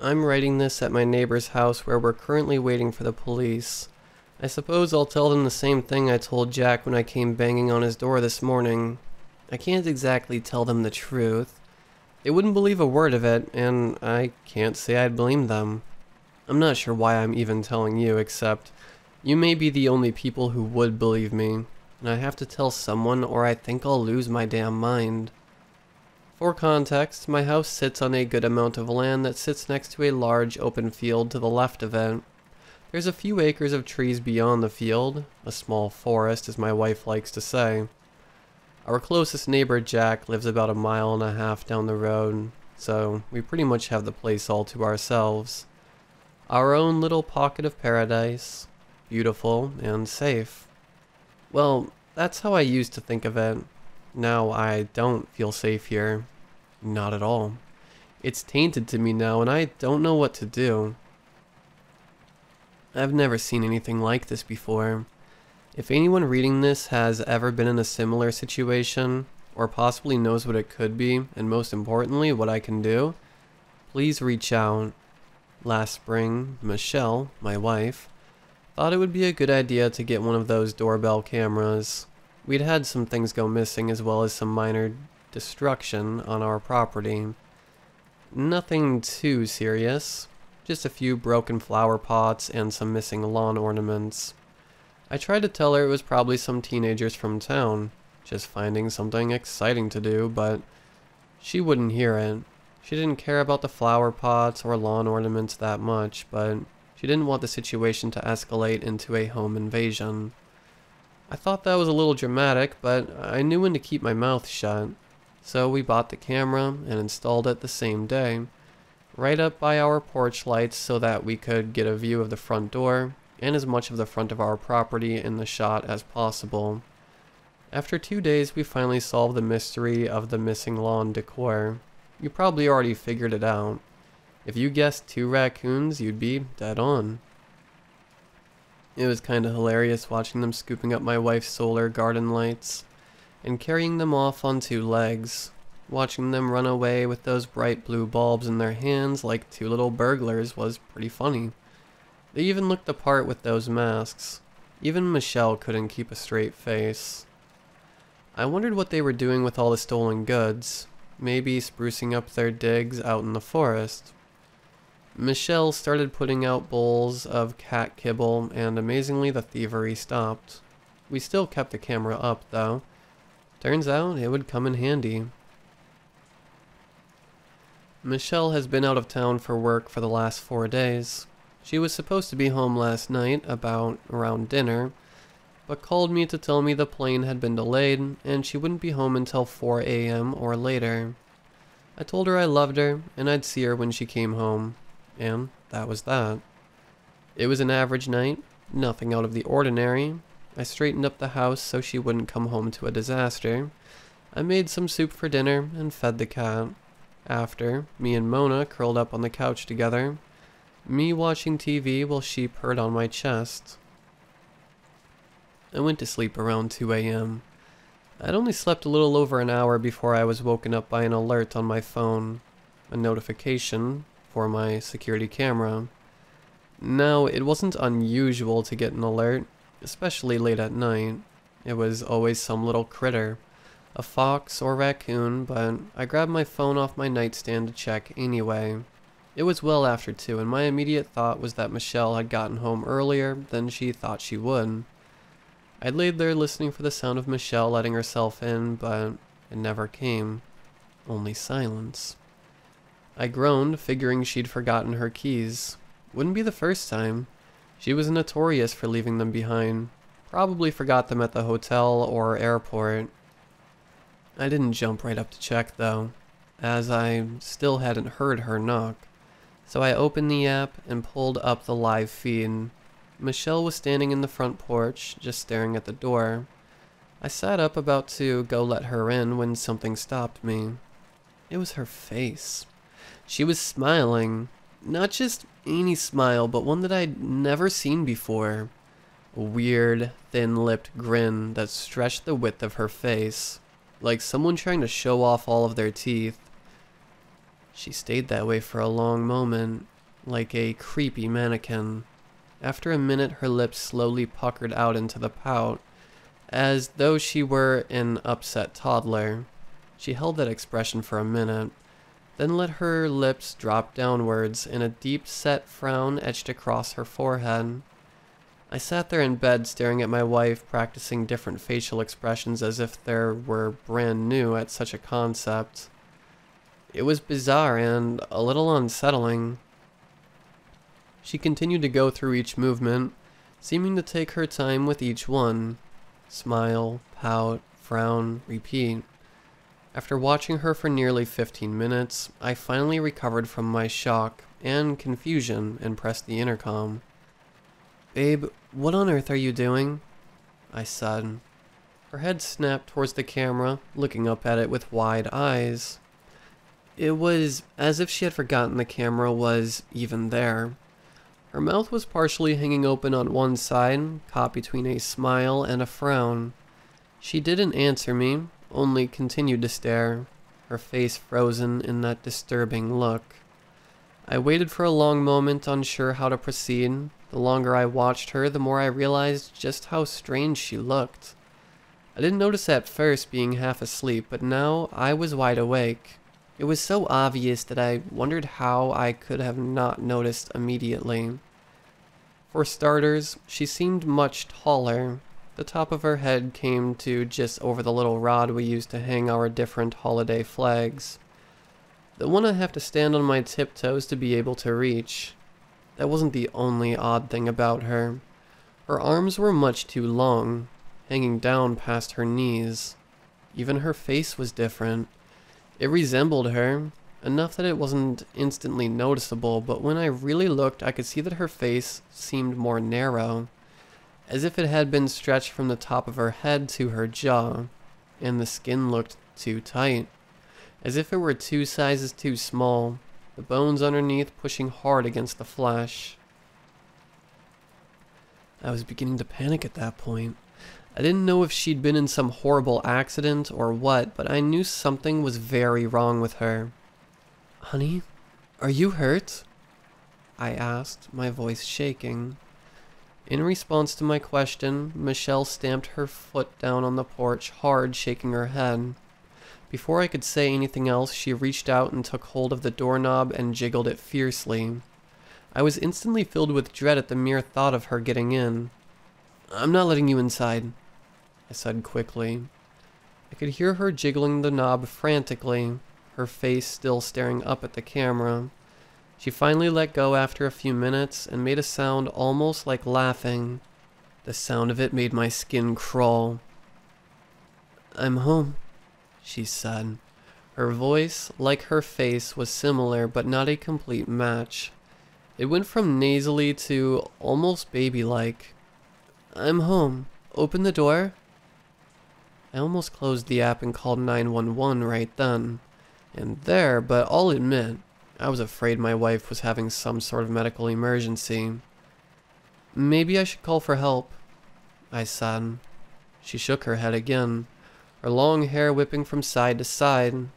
I'm writing this at my neighbor's house where we're currently waiting for the police. I suppose I'll tell them the same thing I told Jack when I came banging on his door this morning. I can't exactly tell them the truth. They wouldn't believe a word of it, and I can't say I'd blame them. I'm not sure why I'm even telling you, except you may be the only people who would believe me, and I have to tell someone or I think I'll lose my damn mind. For context, my house sits on a good amount of land that sits next to a large open field to the left of it. There's a few acres of trees beyond the field, a small forest as my wife likes to say. Our closest neighbor Jack lives about 1.5 miles down the road, so we pretty much have the place all to ourselves. Our own little pocket of paradise, beautiful and safe. Well, that's how I used to think of it. Now I don't feel safe here. Not at all. It's tainted to me now and I don't know what to do. I've never seen anything like this before. If anyone reading this has ever been in a similar situation, or possibly knows what it could be, and most importantly what I can do, please reach out. Last spring, Michelle, my wife, thought it would be a good idea to get one of those doorbell cameras. We'd had some things go missing as well as some minor destruction on our property. Nothing too serious, just a few broken flower pots and some missing lawn ornaments. I tried to tell her it was probably some teenagers from town, just finding something exciting to do, but she wouldn't hear it. She didn't care about the flower pots or lawn ornaments that much, but she didn't want the situation to escalate into a home invasion. I thought that was a little dramatic, but I knew when to keep my mouth shut. So we bought the camera and installed it the same day, right up by our porch lights so that we could get a view of the front door and as much of the front of our property in the shot as possible. After 2 days, we finally solved the mystery of the missing lawn decor. You probably already figured it out. If you guessed 2 raccoons, you'd be dead on. It was kinda hilarious watching them scooping up my wife's solar garden lights and carrying them off on 2 legs. Watching them run away with those bright blue bulbs in their hands like 2 little burglars was pretty funny. They even looked the part with those masks. Even Michelle couldn't keep a straight face. I wondered what they were doing with all the stolen goods. Maybe sprucing up their digs out in the forest. Michelle started putting out bowls of cat kibble, and amazingly the thievery stopped. We still kept the camera up, though. Turns out it would come in handy. Michelle has been out of town for work for the last 4 days. She was supposed to be home last night, about around dinner, but called me to tell me the plane had been delayed, and she wouldn't be home until 4 a.m. or later. I told her I loved her, and I'd see her when she came home. And that was that. It was an average night, nothing out of the ordinary. I straightened up the house so she wouldn't come home to a disaster. I made some soup for dinner and fed the cat. After, me and Mona curled up on the couch together, me watching TV while she purred on my chest. I went to sleep around 2 a.m. I'd only slept a little over an hour before I was woken up by an alert on my phone, a notification for my security camera. Now, it wasn't unusual to get an alert, especially late at night. It was always some little critter, a fox or raccoon, but I grabbed my phone off my nightstand to check anyway. It was well after 2, and my immediate thought was that Michelle had gotten home earlier than she thought she would. I laid there listening for the sound of Michelle letting herself in, but it never came. Only silence. I groaned, figuring she'd forgotten her keys. Wouldn't be the first time. She was notorious for leaving them behind. Probably forgot them at the hotel or airport. I didn't jump right up to check though, as I still hadn't heard her knock. So I opened the app and pulled up the live feed. Michelle was standing in the front porch, just staring at the door. I sat up about to go let her in when something stopped me. It was her face. She was smiling. Not just any smile, but one that I'd never seen before. A weird, thin-lipped grin that stretched the width of her face, like someone trying to show off all of their teeth. She stayed that way for a long moment, like a creepy mannequin. After a minute, her lips slowly puckered out into the pout, as though she were an upset toddler. She held that expression for a minute, then let her lips drop downwards, and a deep-set frown etched across her forehead. I sat there in bed staring at my wife, practicing different facial expressions as if they were brand new at such a concept. It was bizarre and a little unsettling. She continued to go through each movement, seeming to take her time with each one. Smile, pout, frown, repeat. After watching her for nearly 15 minutes, I finally recovered from my shock and confusion and pressed the intercom. "Babe, what on earth are you doing?" I said. Her head snapped towards the camera, looking up at it with wide eyes. It was as if she had forgotten the camera was even there. Her mouth was partially hanging open on one side, caught between a smile and a frown. She didn't answer me, only continued to stare, her face frozen in that disturbing look. I waited for a long moment, unsure how to proceed. The longer I watched her, the more I realized just how strange she looked. I didn't notice at first, being half asleep, but now I was wide awake. It was so obvious that I wondered how I could have not noticed immediately. For starters, she seemed much taller. The top of her head came to just over the little rod we used to hang our different holiday flags. The one I have to stand on my tiptoes to be able to reach. That wasn't the only odd thing about her. Her arms were much too long, hanging down past her knees. Even her face was different. It resembled her, enough that it wasn't instantly noticeable, but when I really looked, I could see that her face seemed more narrow, as if it had been stretched from the top of her head to her jaw, and the skin looked too tight, as if it were 2 sizes too small, the bones underneath pushing hard against the flesh. I was beginning to panic at that point. I didn't know if she'd been in some horrible accident or what, but I knew something was very wrong with her. "Honey, are you hurt?" I asked, my voice shaking. In response to my question, Michelle stamped her foot down on the porch hard, shaking her head. Before I could say anything else, she reached out and took hold of the doorknob and jiggled it fiercely. I was instantly filled with dread at the mere thought of her getting in. "I'm not letting you inside," I said quickly. I could hear her jiggling the knob frantically, her face still staring up at the camera. She finally let go after a few minutes and made a sound almost like laughing. The sound of it made my skin crawl. "I'm home," she said. Her voice, like her face, was similar but not a complete match. It went from nasally to almost baby-like. "I'm home. Open the door." I almost closed the app and called 911 right then and there, but I'll admit, I was afraid my wife was having some sort of medical emergency. "Maybe I should call for help," I said. She shook her head again, her long hair whipping from side to side.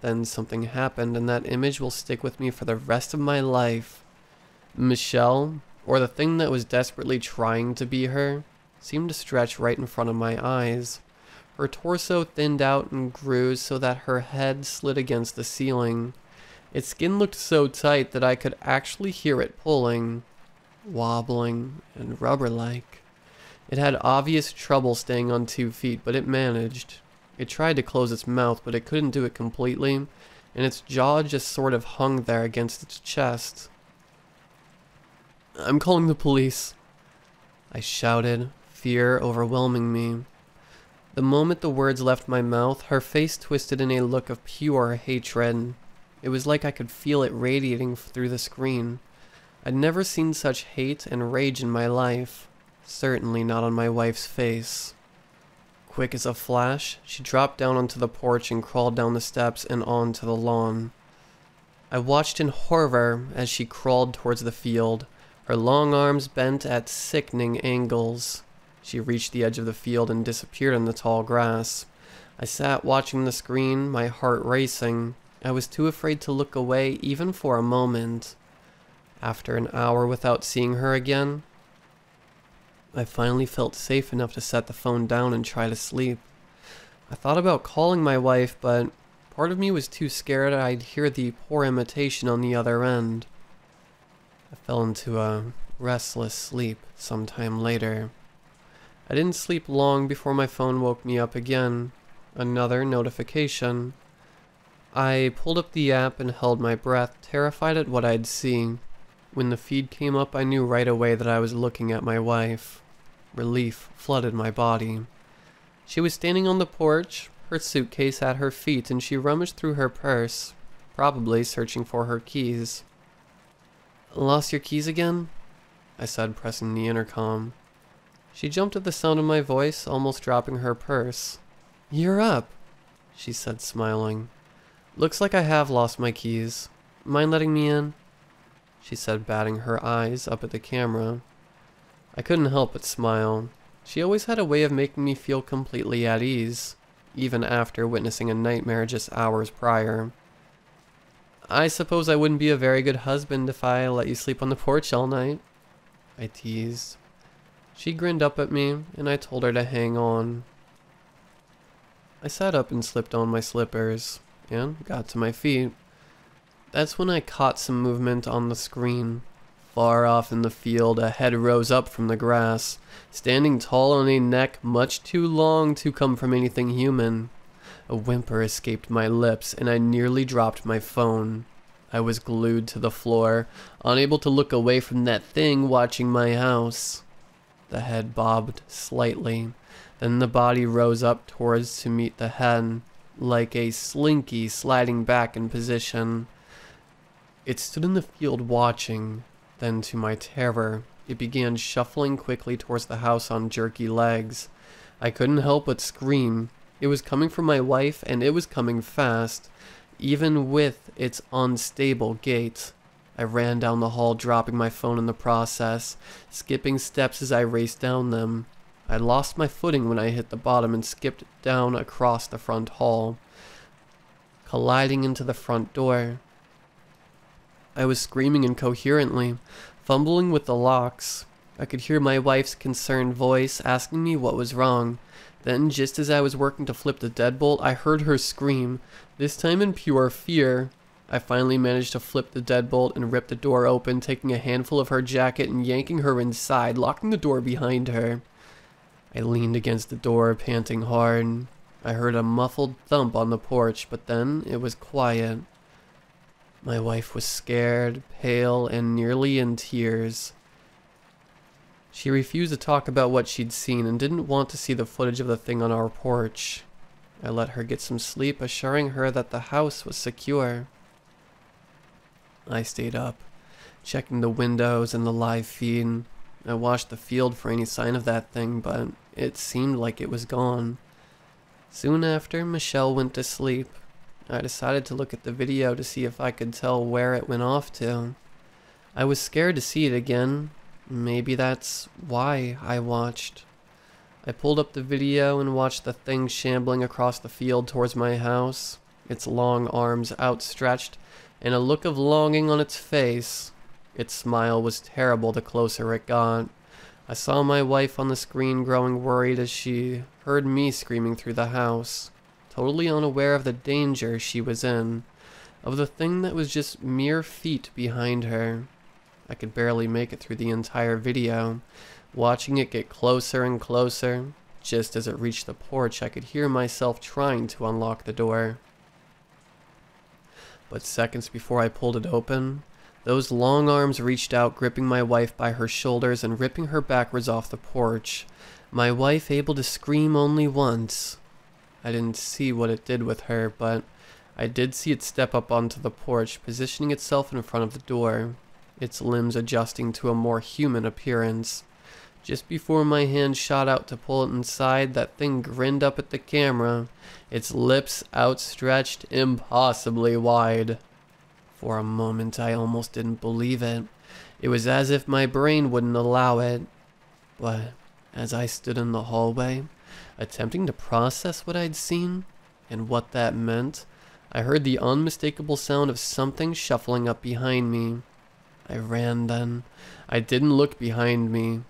Then something happened, and that image will stick with me for the rest of my life. Michelle, or the thing that was desperately trying to be her, seemed to stretch right in front of my eyes. Her torso thinned out and grew so that her head slid against the ceiling. Its skin looked so tight that I could actually hear it pulling, wobbling, and rubber-like. It had obvious trouble staying on 2 feet, but it managed. It tried to close its mouth, but it couldn't do it completely, and its jaw just sort of hung there against its chest. "I'm calling the police," I shouted, fear overwhelming me. The moment the words left my mouth, her face twisted in a look of pure hatred. It was like I could feel it radiating through the screen. I'd never seen such hate and rage in my life, certainly not on my wife's face. Quick as a flash, she dropped down onto the porch and crawled down the steps and onto the lawn. I watched in horror as she crawled towards the field, her long arms bent at sickening angles. She reached the edge of the field and disappeared in the tall grass. I sat watching the screen, my heart racing, I was too afraid to look away even for a moment. After an hour without seeing her again, I finally felt safe enough to set the phone down and try to sleep. I thought about calling my wife, but part of me was too scared I'd hear the poor imitation on the other end. I fell into a restless sleep sometime later. I didn't sleep long before my phone woke me up again. Another notification. I pulled up the app and held my breath, terrified at what I'd see. When the feed came up, I knew right away that I was looking at my wife. Relief flooded my body. She was standing on the porch, her suitcase at her feet, and she rummaged through her purse, probably searching for her keys. "Lost your keys again?" I said, pressing the intercom. She jumped at the sound of my voice, almost dropping her purse. "You're up," she said, smiling. "Looks like I have lost my keys. Mind letting me in?" she said, batting her eyes up at the camera. I couldn't help but smile. She always had a way of making me feel completely at ease, even after witnessing a nightmare just hours prior. "I suppose I wouldn't be a very good husband if I let you sleep on the porch all night," I teased. She grinned up at me, and I told her to hang on. I sat up and slipped on my slippers, and got to my feet. That's when I caught some movement on the screen. Far off in the field, a head rose up from the grass, standing tall on a neck much too long to come from anything human. A whimper escaped my lips, and I nearly dropped my phone. I was glued to the floor, unable to look away from that thing watching my house. The head bobbed slightly, then the body rose up towards to meet the head, like a slinky sliding back in position. It stood in the field watching. Then, to my terror, it began shuffling quickly towards the house on jerky legs. I couldn't help but scream. It was coming for my wife, and it was coming fast, even with its unstable gait. I ran down the hall, dropping my phone in the process, skipping steps as I raced down them. I lost my footing when I hit the bottom and skipped down across the front hall, colliding into the front door. I was screaming incoherently, fumbling with the locks. I could hear my wife's concerned voice asking me what was wrong. Then, just as I was working to flip the deadbolt, I heard her scream, this time in pure fear. I finally managed to flip the deadbolt and rip the door open, taking a handful of her jacket and yanking her inside, locking the door behind her. I leaned against the door, panting hard. I heard a muffled thump on the porch, but then it was quiet. My wife was scared, pale, and nearly in tears. She refused to talk about what she'd seen and didn't want to see the footage of the thing on our porch. I let her get some sleep, assuring her that the house was secure. I stayed up, checking the windows and the live feed. I watched the field for any sign of that thing, but it seemed like it was gone. Soon after, Michelle went to sleep. I decided to look at the video to see if I could tell where it went off to. I was scared to see it again. Maybe that's why I watched. I pulled up the video and watched the thing shambling across the field towards my house, its long arms outstretched and a look of longing on its face. Its smile was terrible the closer it got. I saw my wife on the screen growing worried as she heard me screaming through the house, totally unaware of the danger she was in, of the thing that was just mere feet behind her. I could barely make it through the entire video, watching it get closer and closer. Just as it reached the porch, I could hear myself trying to unlock the door. But seconds before I pulled it open, those long arms reached out, gripping my wife by her shoulders and ripping her backwards off the porch. My wife able to scream only once. I didn't see what it did with her, but I did see it step up onto the porch, positioning itself in front of the door, its limbs adjusting to a more human appearance. Just before my hand shot out to pull it inside, that thing grinned up at the camera, its lips outstretched impossibly wide. For a moment, I almost didn't believe it. It was as if my brain wouldn't allow it. But as I stood in the hallway, attempting to process what I'd seen and what that meant, I heard the unmistakable sound of something shuffling up behind me. I ran then. I didn't look behind me.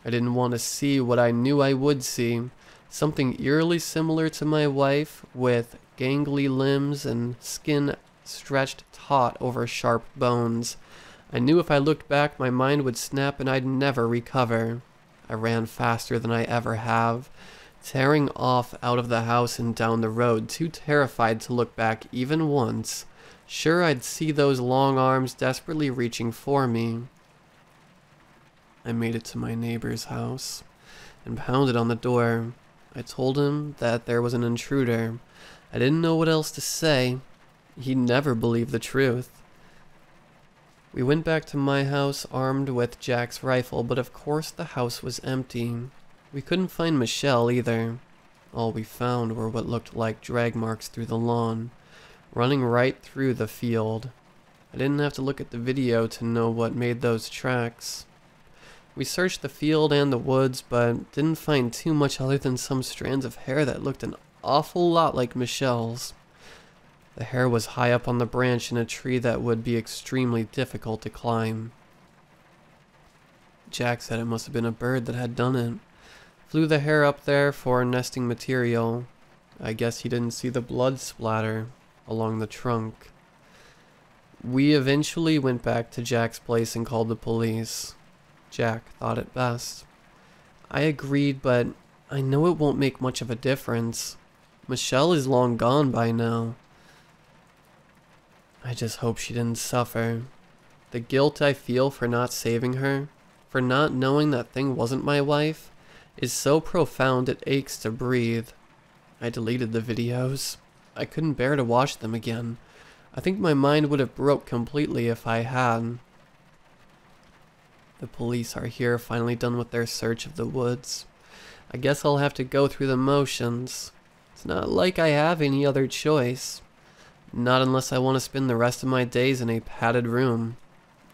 I didn't want to see what I knew I would see. Something eerily similar to my wife, with gangly limbs and skin stretched taut over sharp bones. I knew if I looked back, my mind would snap and I'd never recover. I ran faster than I ever have, tearing off out of the house and down the road, too terrified to look back even once. Sure, I'd see those long arms desperately reaching for me. I made it to my neighbor's house and pounded on the door. I told him that there was an intruder. I didn't know what else to say. He'd never believe the truth. We went back to my house armed with Jack's rifle, but of course the house was empty. We couldn't find Michelle either. All we found were what looked like drag marks through the lawn, running right through the field. I didn't have to look at the video to know what made those tracks. We searched the field and the woods, but didn't find too much other than some strands of hair that looked an awful lot like Michelle's. The hair was high up on the branch in a tree that would be extremely difficult to climb. Jack said it must have been a bird that had done it. Flew the hair up there for nesting material. I guess he didn't see the blood splatter along the trunk. We eventually went back to Jack's place and called the police. Jack thought it best. I agreed, but I know it won't make much of a difference. Michelle is long gone by now. I just hope she didn't suffer. The guilt I feel for not saving her, for not knowing that thing wasn't my wife, is so profound it aches to breathe. I deleted the videos. I couldn't bear to watch them again. I think my mind would have broke completely if I had. The police are here, finally done with their search of the woods. I guess I'll have to go through the motions. It's not like I have any other choice. Not unless I want to spend the rest of my days in a padded room.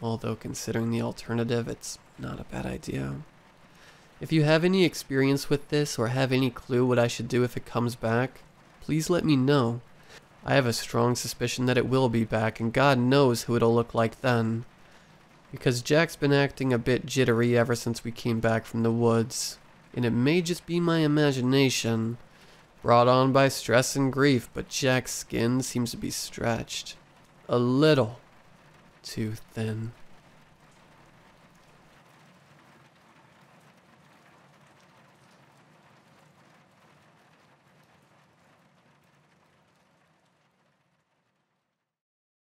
Although considering the alternative, it's not a bad idea. If you have any experience with this or have any clue what I should do if it comes back, please let me know. I have a strong suspicion that it will be back, and God knows who it'll look like then. Because Jack's been acting a bit jittery ever since we came back from the woods, and it may just be my imagination, brought on by stress and grief, but Jack's skin seems to be stretched a little too thin.